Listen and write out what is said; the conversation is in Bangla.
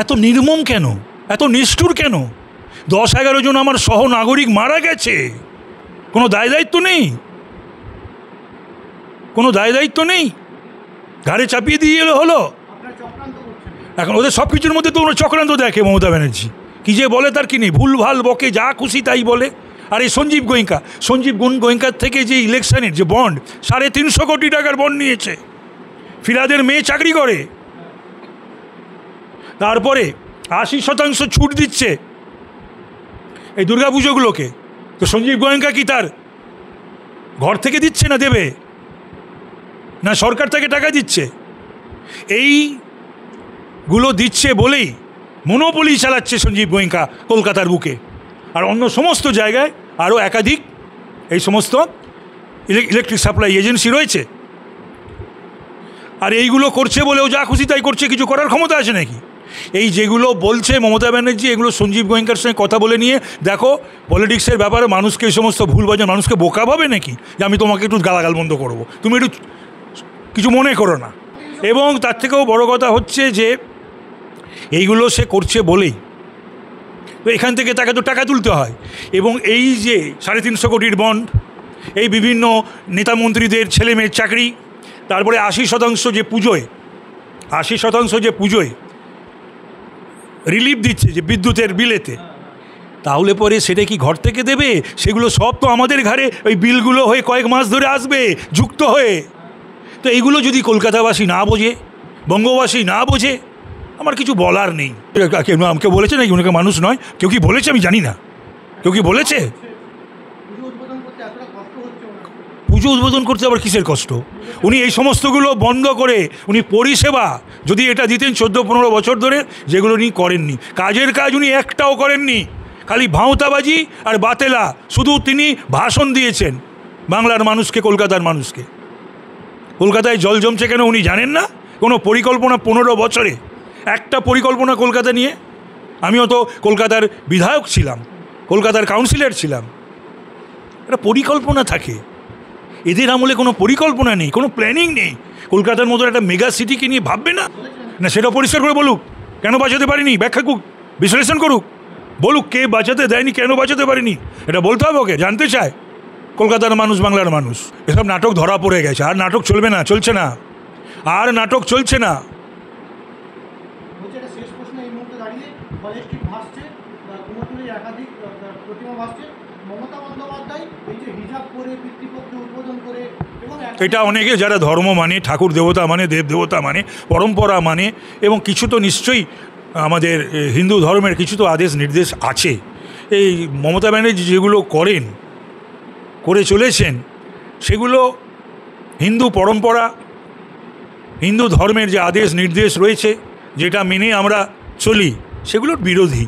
এত নির্মম কেন, এত নিষ্ঠুর কেন? 10-11 জন আমার সহনাগরিক মারা গেছে, কোনো দায় দায়িত্ব নেই, কোনো দায় দায়িত্ব নেই, ঘাড়ে চাপিয়ে দিয়ে এলো হলো। এখন ওদের সব কিছুর মধ্যে তো ওরা চক্রান্ত দেখে মমতা ব্যানার্জি, কী যে বলে তার কি নেই, ভুলভাল বকে, যা খুশি তাই বলে। আর এই সঞ্জীব গোয়েঙ্কার থেকে যে ইলেকশনের যে বন্ড, 350 কোটি টাকার বন্ড নিয়েছে, ফিরাদের মেয়ে চাকরি করে, তারপরে 80% ছুট দিচ্ছে এই দুর্গাপুজোগুলোকে। তো সঞ্জীব গোয়েঙ্কা কি তার ঘর থেকে দিচ্ছে না দেবে, না সরকার থেকে টাকা দিচ্ছে? এইগুলো দিচ্ছে বলেই মনোপলি চালাচ্ছে সঞ্জীব গোয়েঙ্কা কলকাতার বুকে। আর অন্য সমস্ত জায়গায় আরও একাধিক এই সমস্ত ইলেকট্রিক সাপ্লাই এজেন্সি রয়েছে। আর এইগুলো করছে বলেও যা খুশি তাই করছে, কিছু করার ক্ষমতা আছে নাকি? এই যেগুলো বলছে মমতা ব্যানার্জি, এগুলো সঞ্জীব গোয়েঙ্কার সঙ্গে কথা বলে নিয়ে দেখো পলিটিক্সের ব্যাপারে মানুষকে এই সমস্ত ভুল বাজে মানুষকে বোকা ভাবে নাকি, যে আমি তোমাকে একটু গালাগাল বন্ধ করবো, তুমি একটু কিছু মনে করো না। এবং তার থেকেও বড় কথা হচ্ছে যে এইগুলো সে করছে বলেই তো এখান থেকে তাকে তো টাকা তুলতে হয়। এবং এই যে 350 কোটির বন্ড, এই বিভিন্ন নেতা মন্ত্রীদের ছেলে মেয়ের চাকরি, তারপরে 80% যে পুজোয় 80% যে পুজোয় রিলিফ দিচ্ছে যে বিদ্যুতের বিলেতে, তাহলে পরে সেটা কি ঘর থেকে দেবে? সেগুলো সব তো আমাদের ঘরে ওই বিলগুলো হয়ে কয়েক মাস ধরে আসবে যুক্ত হয়ে। তো এইগুলো যদি কলকাতাবাসী না বোঝে, বঙ্গবাসী না বোঝে, আমার কিছু বলার নেই। কেউ বলেছে নাকি উনাকে মানুষ নয়? কেউ কি বলেছে? আমি জানি না, কেউ কি বলেছে? পুজো উদ্বোধন করতে আবার কিসের কষ্ট? উনি এই সমস্তগুলো বন্ধ করে উনি পরিষেবা যদি এটা দিতেন 14-15 বছর ধরে, যেগুলো উনি করেননি, কাজের কাজ উনি একটাও করেননি, খালি ভাঁওতাবাজি আর বাতেলা, শুধু তিনি ভাষণ দিয়েছেন বাংলার মানুষকে, কলকাতার মানুষকে। কলকাতায় জল জমছে কেন উনি জানেন না? কোনো পরিকল্পনা 15 বছরে একটা পরিকল্পনা কলকাতা নিয়ে? আমিও তো কলকাতার বিধায়ক ছিলাম, কলকাতার কাউন্সিলর ছিলাম, একটা পরিকল্পনা থাকে। এদের আমলে কোনো পরিকল্পনা নেই, কোনো প্ল্যানিং নেই। কলকাতার মতো একটা মেগা সিটিকে নিয়ে ভাববে না? না, সেটা পরিষ্কার করে বলুক, কেন বাঁচাতে পারিনি, ব্যাখ্যা করুক, বিশ্লেষণ করুক, বলুক কে বাঁচাতে দেয়নি, কেন বাঁচাতে পারিনি, এটা বলতে হবে ওকে, জানতে চায় কলকাতার মানুষ, বাংলার মানুষ। এসব নাটক ধরা পড়ে গেছে, আর নাটক চলবে না, চলছে না, আর নাটক চলছে না। এটা অনেকে যারা ধর্ম মানে, ঠাকুর দেবতা মানে, দেব দেবতা মানে, পরম্পরা মানে, এবং কিছু তো নিশ্চয়ই আমাদের হিন্দু ধর্মের কিছু তো আদেশ নির্দেশ আছে। এই মমতা ব্যানার্জি যেগুলো করে চলেছেন, সেগুলো হিন্দু পরম্পরা, হিন্দু ধর্মের যে আদেশ নির্দেশ রয়েছে, যেটা মেনে আমরা চলি, সেগুলোর বিরোধী।